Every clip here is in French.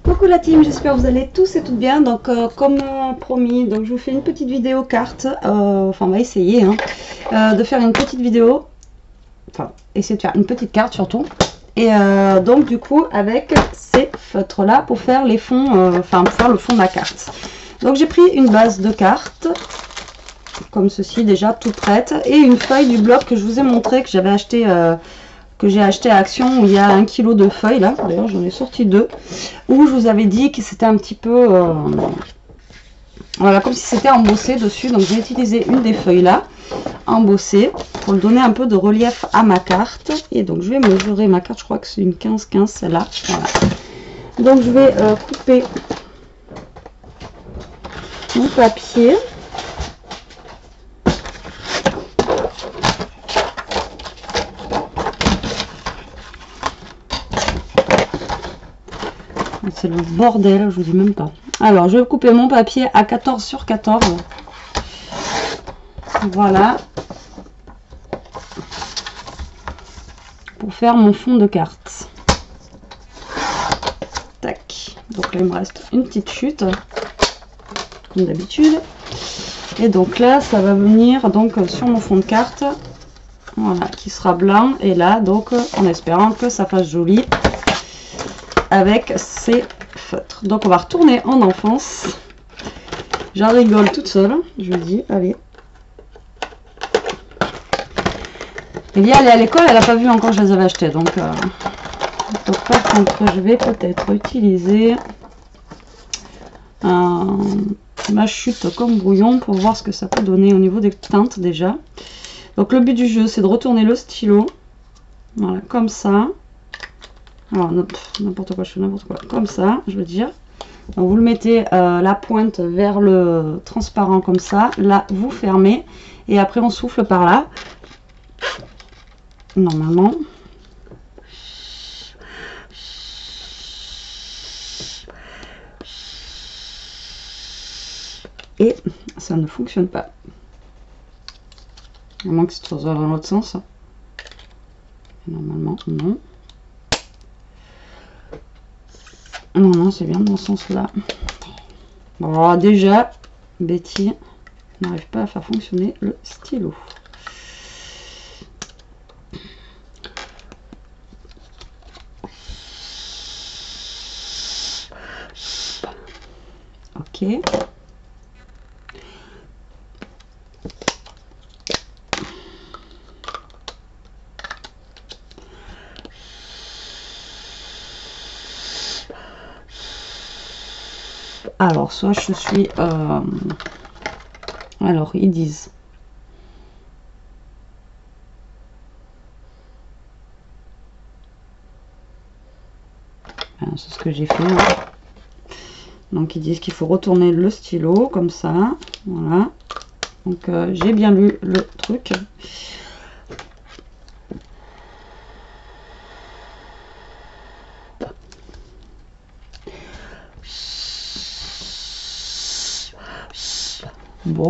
Coucou la team, j'espère que vous allez tous et toutes bien. Donc comme promis, donc je vous fais une petite vidéo carte, enfin on va essayer de faire une petite vidéo, enfin essayer de faire une petite carte surtout. Et donc du coup avec ces feutres là pour faire les fonds, enfin pour faire le fond de la carte. Donc j'ai pris une base de cartes, comme ceci déjà toute prête, et une feuille du bloc que je vous ai montré, que j'avais acheté... que j'ai acheté à Action, où il y a 1 kg de feuilles là, d'ailleurs j'en ai sorti 2, où je vous avais dit que c'était un petit peu voilà, comme si c'était embossé dessus. Donc j'ai utilisé une des feuilles là embossée pour donner un peu de relief à ma carte. Et donc je vais mesurer ma carte, je crois que c'est une 15-15 celle-là, voilà. Donc je vais couper mon papier. C'est le bordel, je vous dis même pas. Alors, je vais couper mon papier à 14 sur 14. Voilà. Pour faire mon fond de carte. Tac. Donc là, il me reste une petite chute. Comme d'habitude. Et donc là, ça va venir donc sur mon fond de carte. Voilà, qui sera blanc. Et là, donc, en espérant que ça fasse joli. Avec ces feutres. Donc on va retourner en enfance. J'en rigole toute seule, je vous dis, allez. Elia, elle est à l'école, elle n'a pas vu encore que je les avais achetés. Donc par contre, je vais peut-être utiliser ma chute comme brouillon pour voir ce que ça peut donner au niveau des teintes déjà. Donc le but du jeu, c'est de retourner le stylo. Voilà, comme ça. Alors, n'importe quoi, je fais n'importe quoi. Comme ça, je veux dire. Donc, vous le mettez la pointe vers le transparent comme ça. Là, vous fermez. Et après, on souffle par là. Normalement. Et ça ne fonctionne pas. À moins que ce soit dans l'autre sens. Normalement, non. Non, non, c'est bien dans ce sens-là. Bon, déjà, Betty n'arrive pas à faire fonctionner le stylo. Ok. Alors, soit je suis... alors, ils disent... C'est ce que j'ai fait. Donc, ils disent qu'il faut retourner le stylo, comme ça. Voilà. Donc, j'ai bien lu le truc. Bon.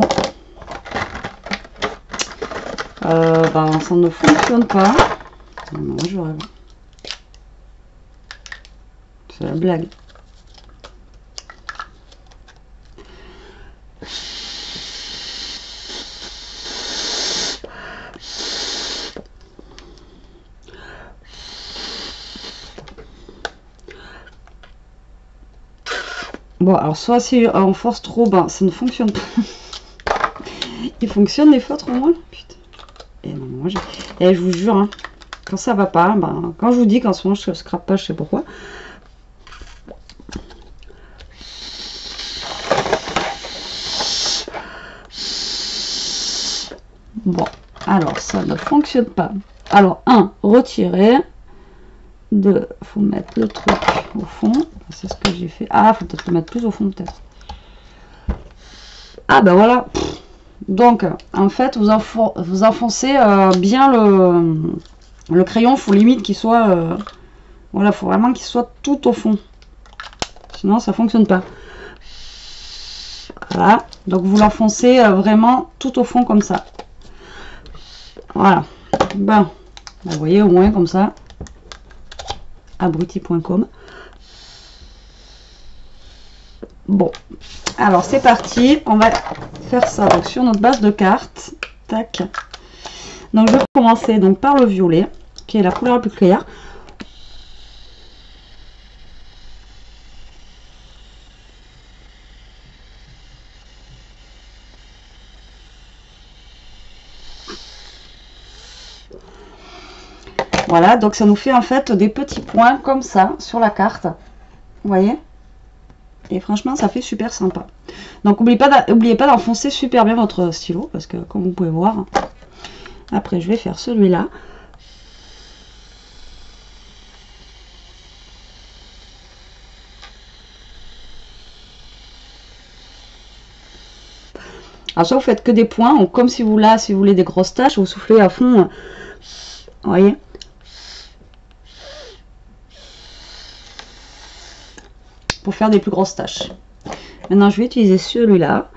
Ben, ça ne fonctionne pas. Non, je rêve. C'est la blague. Bon, alors soit si on force trop, ben ça ne fonctionne pas. Il fonctionne les feutres au moins. Putain. Et non, moi et je vous jure, hein, quand ça va pas, ben, quand je vous dis qu'en ce moment je scrape pas, je sais pourquoi. Bon, alors ça ne fonctionne pas. Alors, 1, retirer. 2, faut mettre le truc au fond. C'est ce que j'ai fait. Ah, faut peut-être le mettre plus au fond, peut-être. Ah, ben voilà. Donc, en fait, vous enfoncez bien le crayon. Faut limite qu'il soit... voilà, faut vraiment qu'il soit tout au fond. Sinon, ça fonctionne pas. Voilà. Donc, vous l'enfoncez vraiment tout au fond comme ça. Voilà. Ben, vous voyez au moins comme ça. Abruti.com. Bon, alors c'est parti, on va faire ça donc sur notre base de cartes. Tac. Donc je vais commencer donc par le violet, qui est la couleur la plus claire. Voilà, donc ça nous fait en fait des petits points comme ça sur la carte. Vous voyez? Et franchement, ça fait super sympa. Donc n'oubliez pas d'enfoncer super bien votre stylo, parce que comme vous pouvez voir, après je vais faire celui-là. Alors soit vous faites que des points, ou comme si vous là, si vous voulez des grosses taches, vous soufflez à fond. Vous voyez? Pour faire des plus grosses taches. Maintenant, je vais utiliser celui-là.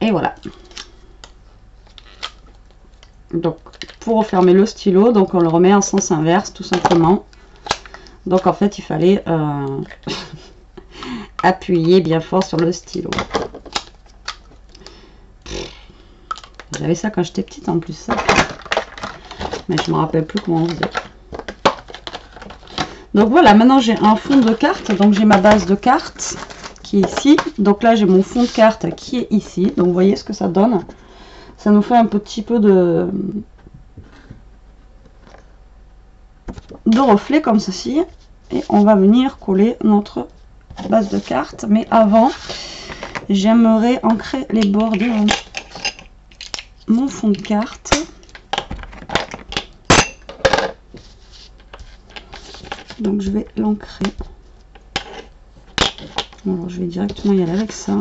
Et voilà. Donc, pour refermer le stylo, donc on le remet en sens inverse, tout simplement. Donc, en fait, il fallait appuyer bien fort sur le stylo. J'avais ça quand j'étais petite en plus, ça. Mais je me rappelle plus comment on faisait. Donc voilà, maintenant j'ai un fond de carte. Donc j'ai ma base de carte qui est ici. Donc là j'ai mon fond de carte qui est ici. Donc vous voyez ce que ça donne. Ça nous fait un petit peu de reflet comme ceci. Et on va venir coller notre base de carte. Mais avant, j'aimerais ancrer les bords de mon fond de carte. Donc je vais l'ancrer. Alors je vais directement y aller avec ça.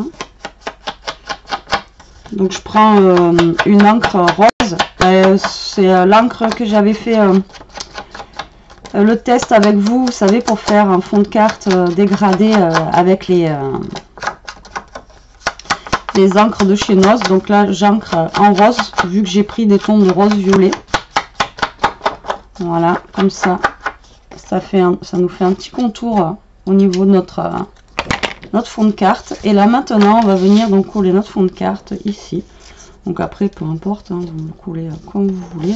Donc je prends une encre rose. C'est l'encre que j'avais fait le test avec vous, vous savez, pour faire un fond de carte dégradé avec les encres de chez NOS. Donc là j'encre en rose, vu que j'ai pris des tons de rose violet. Voilà, comme ça. Ça nous fait un petit contour au niveau de notre fond de carte. Et là maintenant on va venir donc coller notre fond de carte ici. Donc après peu importe, hein, vous le coulez comme vous voulez.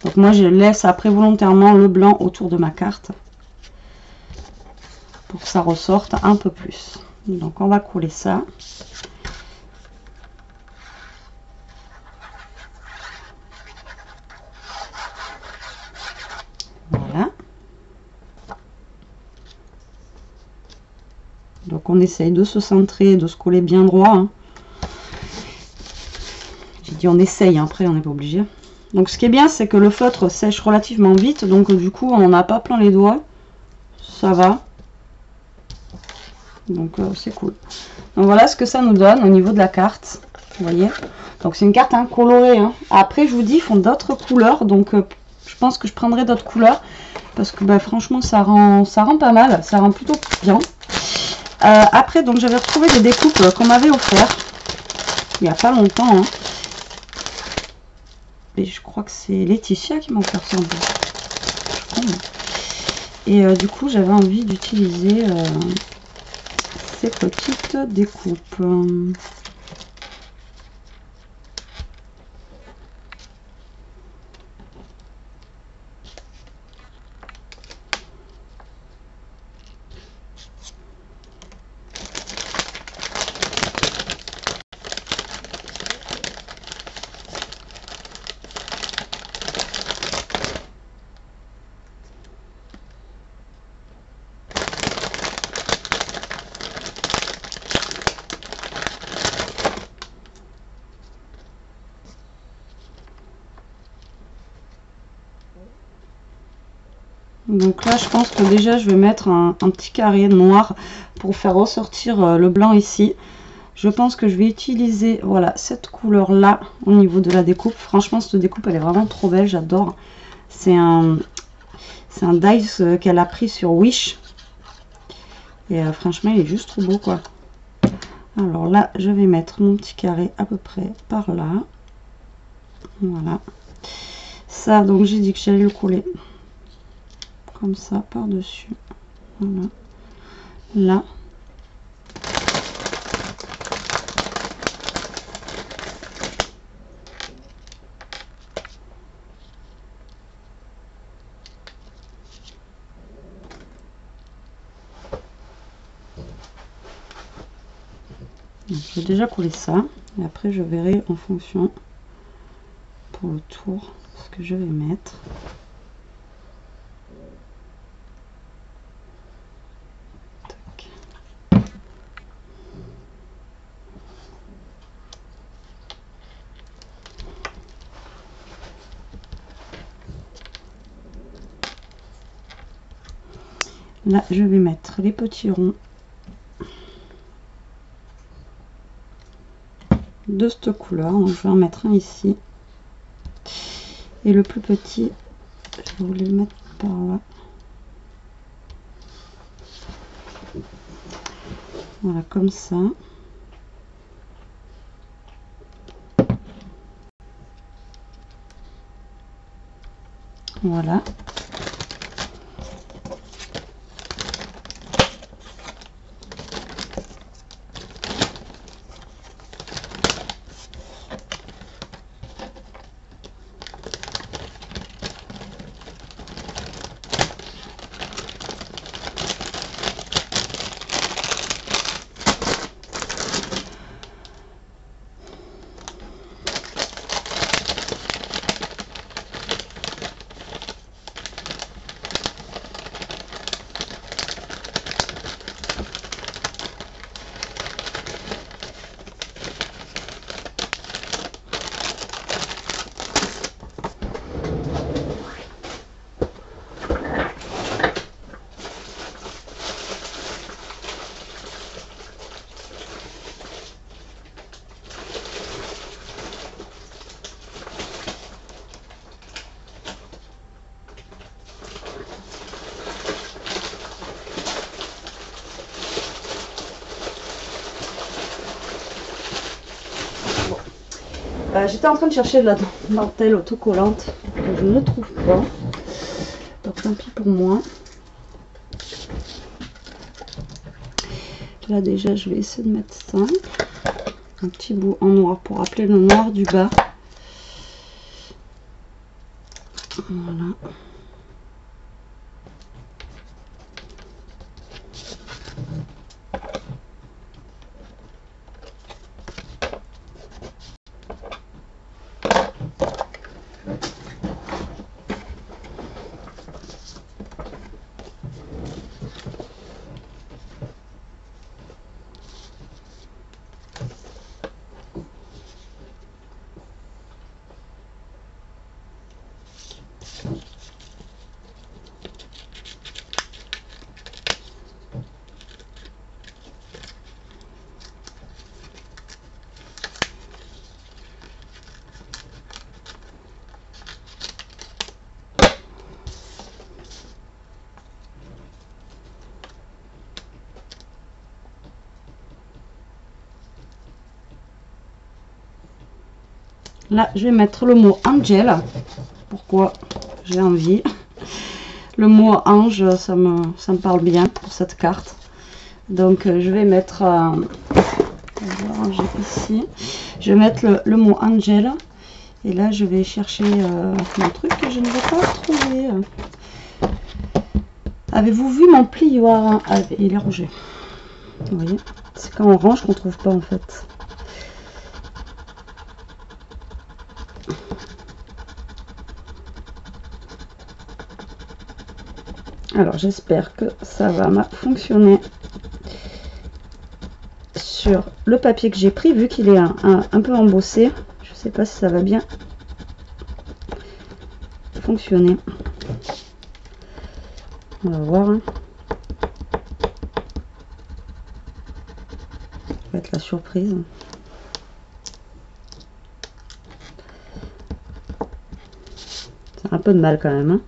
Donc moi je laisse après volontairement le blanc autour de ma carte pour que ça ressorte un peu plus. Donc on va coller ça. Voilà. Donc on essaye de se centrer, de se coller bien droit. Hein. J'ai dit on essaye, après on n'est pas obligé. Donc ce qui est bien, c'est que le feutre sèche relativement vite, donc du coup on n'en a pas plein les doigts. Ça va. Donc c'est cool. Donc voilà ce que ça nous donne au niveau de la carte. Vous voyez. Donc c'est une carte colorée. Hein. Après je vous dis, ils font d'autres couleurs, donc je pense que je prendrai d'autres couleurs. Parce que bah, franchement ça rend pas mal, ça rend plutôt bien. Après, donc j'avais retrouvé des découpes qu'on m'avait offert il n'y a pas longtemps. Hein. Et je crois que c'est Laetitia qui m'a offert ça. Et du coup, j'avais envie d'utiliser ces petites découpes. Donc là, je pense que déjà, je vais mettre un petit carré noir pour faire ressortir le blanc ici. Je pense que je vais utiliser, voilà, cette couleur-là au niveau de la découpe. Franchement, cette découpe, elle est vraiment trop belle, j'adore. C'est un dies qu'elle a pris sur Wish. Et franchement, il est juste trop beau, quoi. Alors là, je vais mettre mon petit carré à peu près par là. Voilà. Ça, donc j'ai dit que j'allais le coller comme ça par-dessus. Voilà. Là. Je vais déjà coller ça et après je verrai en fonction pour le tour ce que je vais mettre. Tac. Là je vais mettre les petits ronds de cette couleur, donc je vais en mettre un ici et le plus petit je voulais le mettre par là. Voilà, comme ça. Voilà. J'étais en train de chercher de la dentelle autocollante que je ne trouve pas, donc tant pis pour moi. Là déjà je vais essayer de mettre ça, un petit bout en noir pour rappeler le noir du bas. Voilà. Là, je vais mettre le mot Angel. Pourquoi j'ai envie. Le mot ange, ça me parle bien pour cette carte. Donc, je vais mettre... je vais ranger ici. Je vais mettre le mot Angel. Et là, je vais chercher mon truc que je ne vais pas trouver. Avez-vous vu mon plioir? Ah, il est rangé. Vous voyez, c'est quand on range qu'on trouve pas en fait. Alors j'espère que ça va fonctionner sur le papier que j'ai pris, vu qu'il est un peu embossé. Je sais pas si ça va bien fonctionner. On va voir. Ça va être la surprise. C'est un peu de mal quand même. Hein.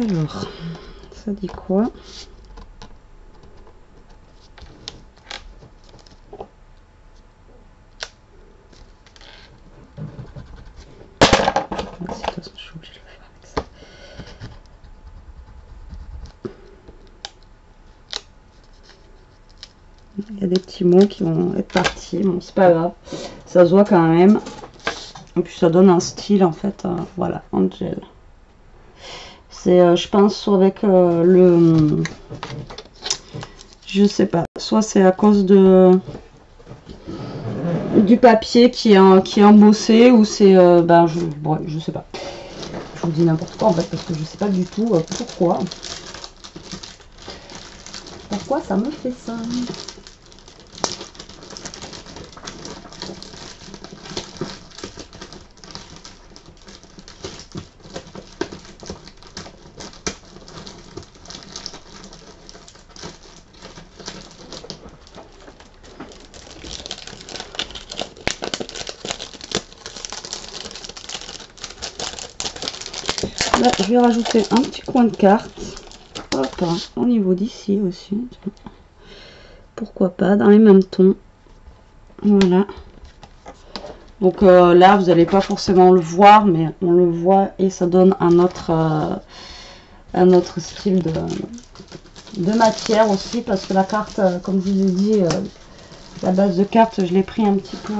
Alors, ça dit quoi? Je suis obligée de le faire avec ça. Il y a des petits mots qui vont être partis, bon c'est pas grave, ça se voit quand même. Et puis ça donne un style en fait, voilà, Angel. C'est, je pense, soit avec le, je sais pas, soit c'est à cause de du papier qui est embossé, ou c'est, ben je sais pas. Je vous dis n'importe quoi en fait, parce que je sais pas du tout pourquoi ça me fait ça. Là, je vais rajouter un petit coin de carte. Hop, au niveau d'ici aussi. Pourquoi pas, dans les mêmes tons. Voilà. Donc là, vous n'allez pas forcément le voir, mais on le voit et ça donne un autre style de matière aussi, parce que la carte, comme je vous ai dit, la base de carte, je l'ai pris un petit peu...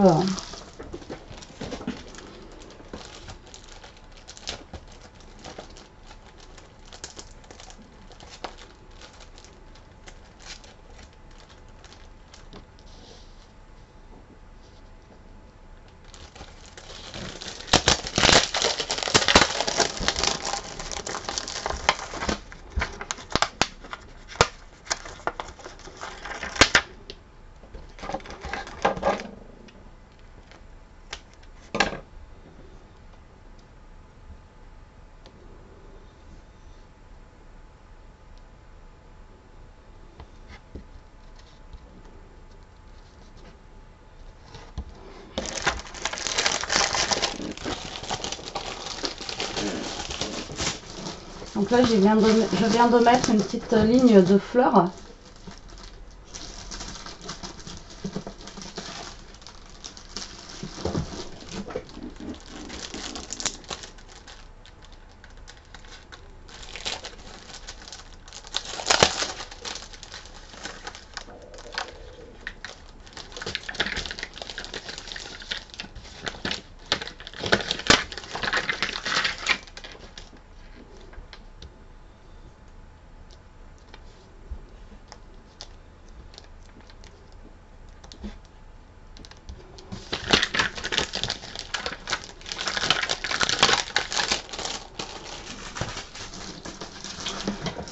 Donc là, je viens de mettre une petite ligne de fleurs.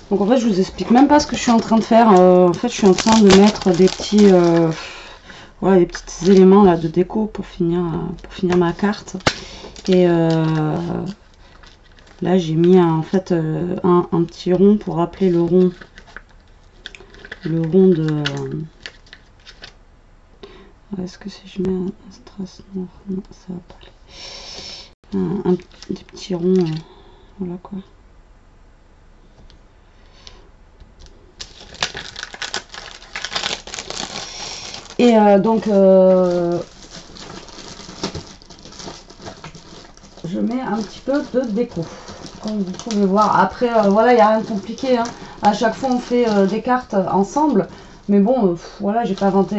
Donc en fait, je vous explique même pas ce que je suis en train de faire. En fait, je suis en train de mettre des petits, voilà, des petits éléments là de déco pour finir ma carte. Et là, j'ai mis en fait un petit rond pour rappeler le rond de. Est-ce que si je mets un strass noir, non, ça va pas aller. Des petits ronds, voilà quoi. Et donc je mets un petit peu de déco, comme vous pouvez voir. Après voilà, il n'y a rien de compliqué, hein. À chaque fois on fait des cartes ensemble, mais bon voilà, j'ai pas inventé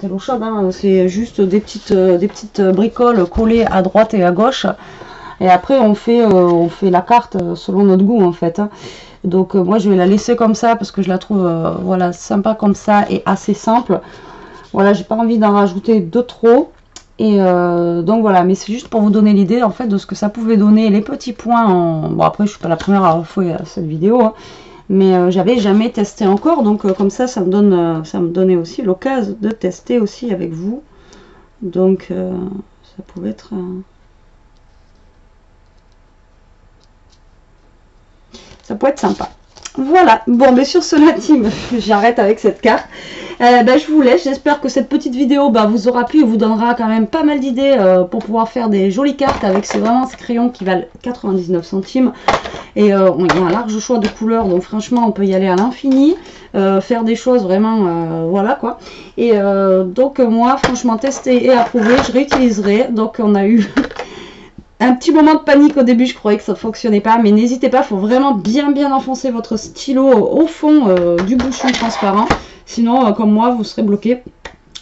l'eau chaude, hein. C'est juste des petites bricoles collées à droite et à gauche, et après on fait la carte selon notre goût en fait, hein. Donc moi je vais la laisser comme ça parce que je la trouve voilà, sympa comme ça et assez simple. Voilà, j'ai pas envie d'en rajouter de trop. Et donc voilà, mais c'est juste pour vous donner l'idée en fait de ce que ça pouvait donner, les petits points en... Bon après je suis pas la première à avoir fait cette vidéo, hein, mais j'avais jamais testé encore, donc comme ça me donnait aussi l'occasion de tester aussi avec vous. Donc ça pouvait être... ça peut être sympa. Voilà, bon, mais sur ce, la team, j'arrête avec cette carte. Je vous laisse, j'espère que cette petite vidéo vous aura plu et vous donnera quand même pas mal d'idées pour pouvoir faire des jolies cartes avec vraiment ces crayons qui valent 99 centimes. Et il y a un large choix de couleurs, donc franchement on peut y aller à l'infini, faire des choses vraiment, voilà quoi. Et donc moi franchement testé et approuvé, je réutiliserai. Donc on a eu un petit moment de panique au début, je croyais que ça ne fonctionnait pas, mais n'hésitez pas, il faut vraiment bien enfoncer votre stylo au fond du bouchon transparent, sinon comme moi vous serez bloqué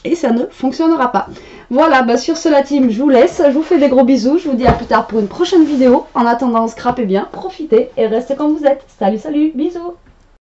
et ça ne fonctionnera pas. Voilà, bah sur ce la team, je vous laisse, je vous fais des gros bisous, je vous dis à plus tard pour une prochaine vidéo. En attendant, scrapez bien, profitez et restez comme vous êtes. Salut, bisous.